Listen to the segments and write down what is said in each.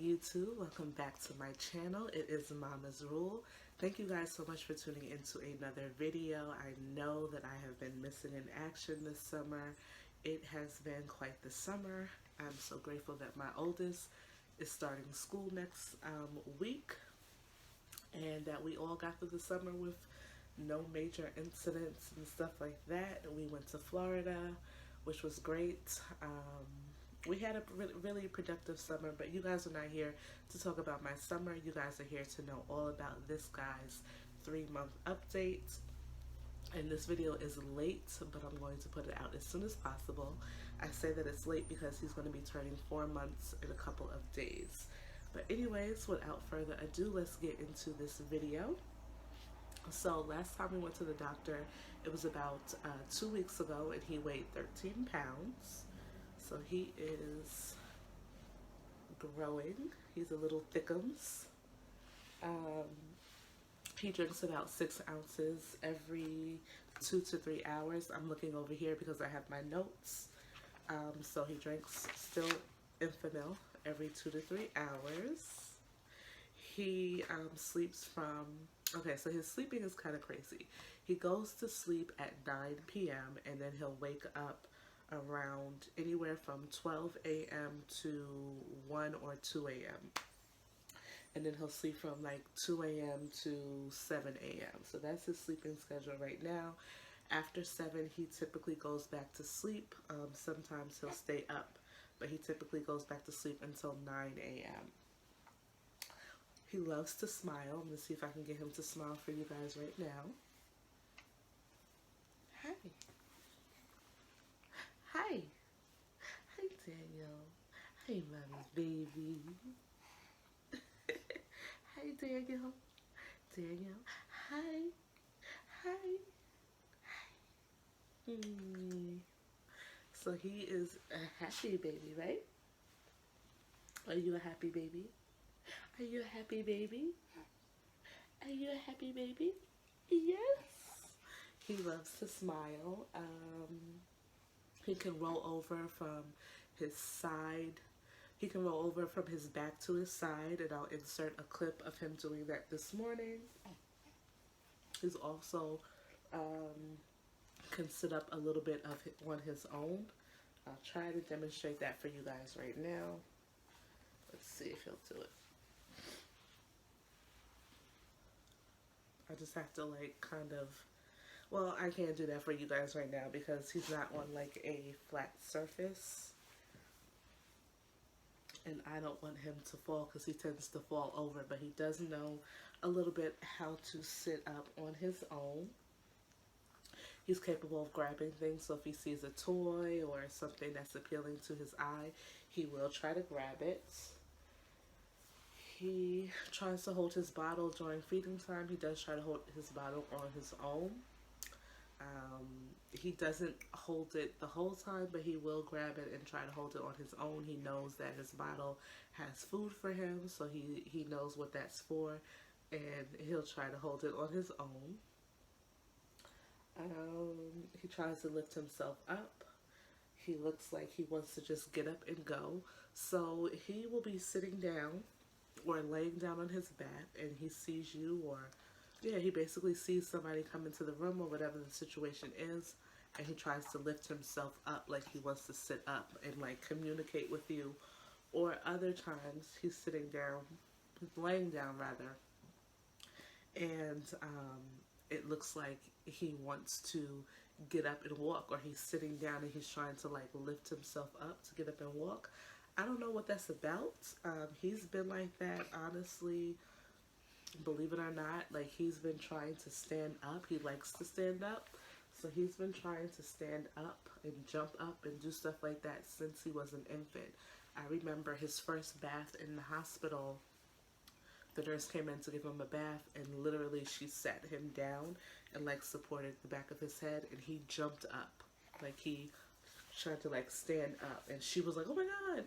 YouTube, welcome back to my channel. It is Mama's Rule. Thank you guys so much for tuning into another video. I know that I have been missing in action this summer. It has been quite the summer. I'm so grateful that my oldest is starting school next week and that we all got through the summer with no major incidents and stuff like that. We went to Florida, which was great. We had a really productive summer, but you guys are not here to talk about my summer. You guys are here to know all about this guy's 3-month update. And this video is late, but I'm going to put it out as soon as possible. I say that it's late because he's going to be turning 4 months in a couple of days. But anyways, without further ado, let's get into this video. So last time we went to the doctor, it was about 2 weeks ago, and he weighed 13 pounds. So he is growing. He's a little thickums. He drinks about 6 ounces every 2 to 3 hours. I'm looking over here because I have my notes. So he drinks still Enfamil every 2 to 3 hours. He sleeps from, okay, so his sleeping is kind of crazy. He goes to sleep at 9 p.m. and then he'll wake up around anywhere from 12 a.m. to 1 or 2 a.m. And then he'll sleep from like 2 a.m. to 7 a.m. So that's his sleeping schedule right now. After 7, he typically goes back to sleep. Sometimes he'll stay up, but he typically goes back to sleep until 9 a.m. He loves to smile. I'm going to see if I can get him to smile for you guys right now. Hi. Hi. Hi, Daniel. Hi, Mommy's baby. Hi, Daniel. Daniel. Hi. Hi. Hi. So he is a happy baby, right? Are you a happy baby? Are you a happy baby? Are you a happy baby? Yes. He loves to smile. He can roll over from his side. He can roll over from his back to his side, and I'll insert a clip of him doing that this morning. He's also can sit up a little bit of it on his own. I'll try to demonstrate that for you guys right now. Let's see if he'll do it. I just have to like kind of, well, I can't do that for you guys right now because he's not on like a flat surface. And I don't want him to fall because he tends to fall over, but he does know a little bit how to sit up on his own. He's capable of grabbing things, so if he sees a toy or something that's appealing to his eye, he will try to grab it. He tries to hold his bottle during feeding time. He does try to hold his bottle on his own. He doesn't hold it the whole time, but he will grab it and try to hold it on his own. He knows that his bottle has food for him, so he knows what that's for, and he'll try to hold it on his own. He tries to lift himself up. He looks like he wants to just get up and go. So he will be sitting down or laying down on his back, and he sees you, or yeah, he basically sees somebody come into the room or whatever the situation is, and he tries to lift himself up like he wants to sit up and like communicate with you. Or other times he's sitting down, he's laying down rather, and it looks like he wants to get up and walk, or he's sitting down and he's trying to like lift himself up to get up and walk. I don't know what that's about. He's been like that, honestly, believe it or not. Like, he's been trying to stand up. He likes to stand up. So he's been trying to stand up and jump up and do stuff like that since he was an infant. I remember his first bath in the hospital. The nurse came in to give him a bath, and literally she sat him down and like supported the back of his head, and he jumped up. Like, he tried to like stand up, and she was like, oh my God.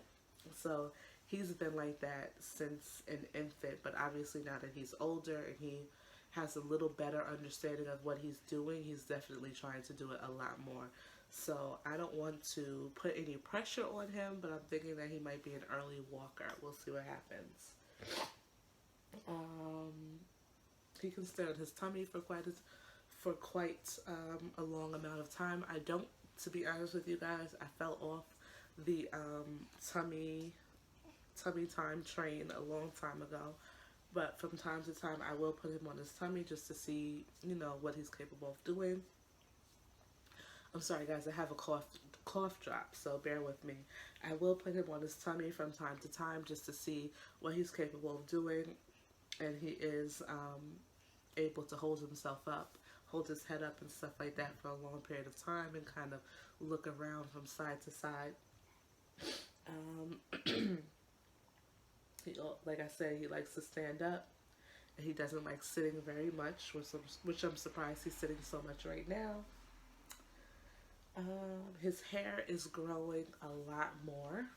So he's been like that since an infant, but obviously now that he's older and he has a little better understanding of what he's doing, he's definitely trying to do it a lot more. So I don't want to put any pressure on him, but I'm thinking that he might be an early walker. We'll see what happens. Um, he can stay on his tummy for quite a long amount of time. I don't, to be honest with you guys, I fell off the tummy time train a long time ago. But from time to time, I will put him on his tummy just to see, what he's capable of doing. I'm sorry, guys, I have a cough drop, so bear with me. I will put him on his tummy from time to time just to see what he's capable of doing, and he is able to hold himself up, hold his head up and stuff like that for a long period of time and kind of look around from side to side. Um, like I said, he likes to stand up, and he doesn't like sitting very much, which I'm surprised he's sitting so much right now. His hair is growing a lot more.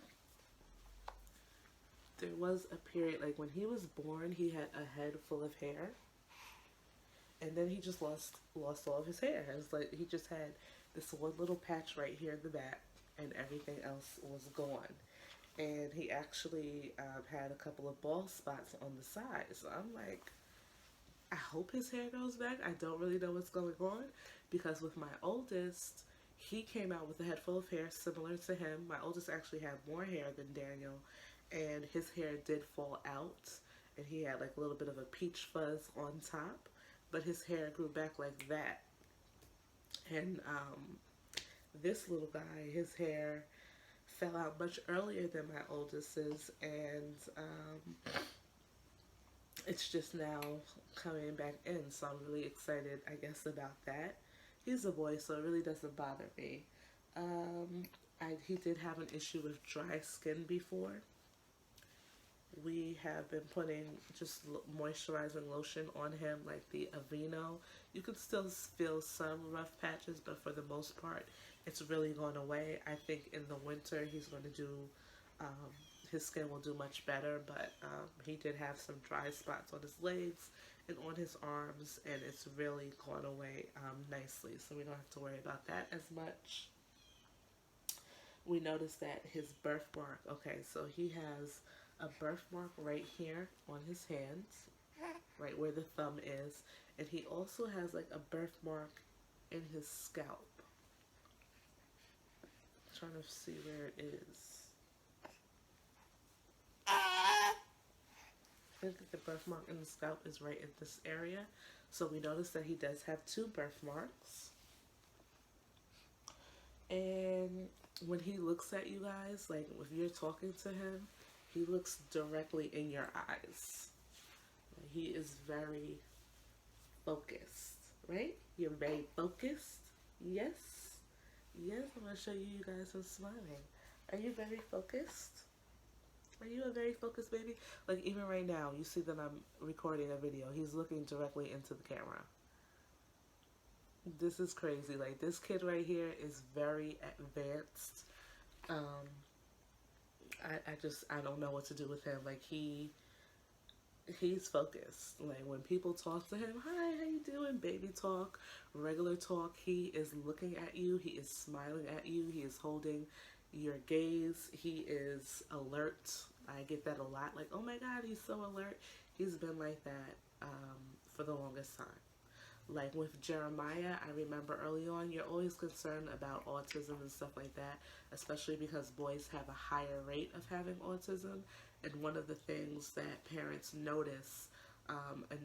There was a period, like when he was born, he had a head full of hair, and then he just lost all of his hair. It was like he just had this one little patch right here in the back, and everything else was gone. And he actually had a couple of bald spots on the side. So I'm like, I hope his hair grows back. I don't really know what's going on, because with my oldest, he came out with a head full of hair similar to him. My oldest actually had more hair than Daniel, and his hair did fall out, and he had like a little bit of a peach fuzz on top, but his hair grew back like that. And this little guy, his hair fell out much earlier than my oldest's, and it's just now coming back in. So I'm really excited, I guess, about that. He's a boy, so it really doesn't bother me. He did have an issue with dry skin before. We have been putting just moisturizing lotion on him, like the Aveeno. You can still feel some rough patches, but for the most part, it's really gone away. I think in the winter he's going to do, his skin will do much better, but he did have some dry spots on his legs and on his arms, and it's really gone away nicely, so we don't have to worry about that as much. We noticed that his birthmark, okay, so he has a birthmark right here on his hands, right where the thumb is, and he also has like a birthmark in his scalp. I'm trying to see where it is. I think that the birthmark in the scalp is right in this area. So we noticed that he does have two birthmarks. And when he looks at you guys, like if you're talking to him, he looks directly in your eyes. He is very focused, right? You're very focused. Yes. Yes, I'm going to show you guys some smiling. Are you very focused? Are you a very focused baby? Like even right now, you see that I'm recording a video. He's looking directly into the camera. This is crazy. Like this kid right here is very advanced. I don't know what to do with him. Like he's focused. Like when people talk to him, hi, how you doing? Baby talk, regular talk. He is looking at you. He is smiling at you. He is holding your gaze. He is alert. I get that a lot. Like, oh my God, he's so alert. He's been like that for the longest time. Like with Jeremiah, I remember early on, you're always concerned about autism and stuff like that, especially because boys have a higher rate of having autism. And one of the things that parents notice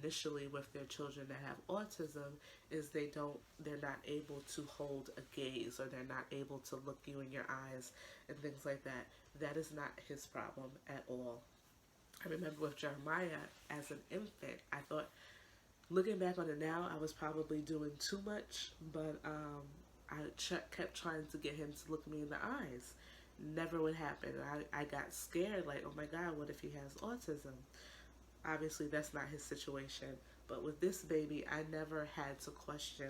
initially with their children that have autism is they're not able to hold a gaze, or they're not able to look you in your eyes and things like that. That is not his problem at all. I remember with Jeremiah as an infant, I thought, looking back on it now, I was probably doing too much, but I kept trying to get him to look me in the eyes. Never would happen. I got scared, like, oh my God, what if he has autism? Obviously, that's not his situation. But with this baby, I never had to question,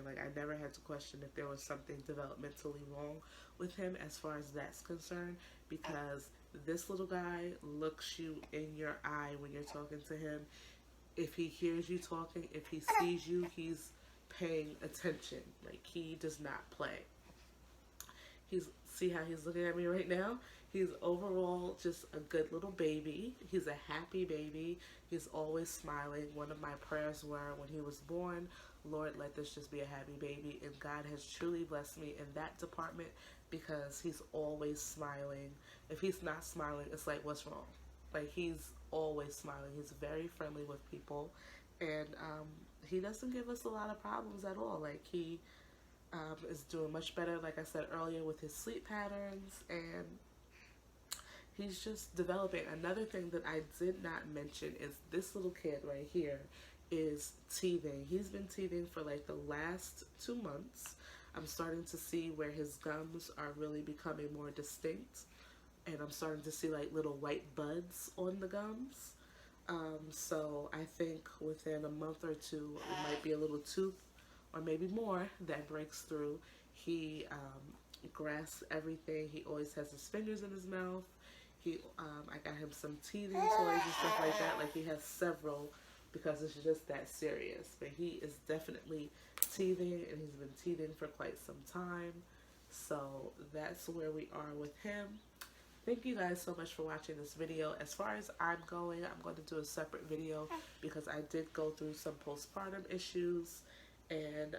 if there was something developmentally wrong with him as far as that's concerned, because this little guy looks you in your eye when you're talking to him. If he hears you talking, if he sees you, he's paying attention. Like, he does not play. see how he's looking at me right now. He's overall just a good little baby. He's a happy baby. He's always smiling. One of my prayers were when he was born, Lord, let this just be a happy baby. And God has truly blessed me in that department because he's always smiling. If he's not smiling, it's like, what's wrong? Like, he's always smiling. He's very friendly with people. And he doesn't give us a lot of problems at all. Like, he is doing much better, like I said earlier, with his sleep patterns, and he's just developing. Another thing that I did not mention is this little kid right here is teething. He's been teething for like the last 2 months. I'm starting to see where his gums are really becoming more distinct, and I'm starting to see like little white buds on the gums. So I think within a month or two, it might be a little tooth or maybe more that breaks through. He grasps everything. He always has his fingers in his mouth. I got him some teething toys and stuff like that. Like, he has several because it's just that serious. But he is definitely teething, and he's been teething for quite some time. So that's where we are with him. Thank you guys so much for watching this video. As far as I'm going to do a separate video because I did go through some postpartum issues and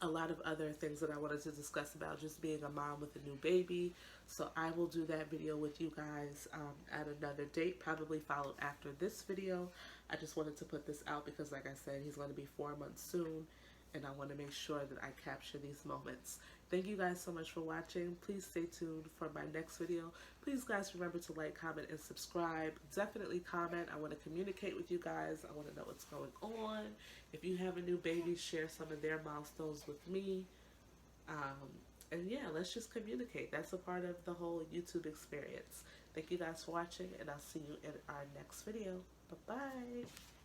a lot of other things that I wanted to discuss about just being a mom with a new baby. So I will do that video with you guys at another date, probably followed after this video. I just wanted to put this out because, like I said, he's going to be 4 months soon, and I want to make sure that I capture these moments. Thank you guys so much for watching. Please stay tuned for my next video. Please, guys, remember to like, comment, and subscribe. Definitely comment. I want to communicate with you guys. I want to know what's going on. If you have a new baby, share some of their milestones with me. And yeah, let's just communicate. That's a part of the whole YouTube experience. Thank you guys for watching, and I'll see you in our next video. Bye-bye.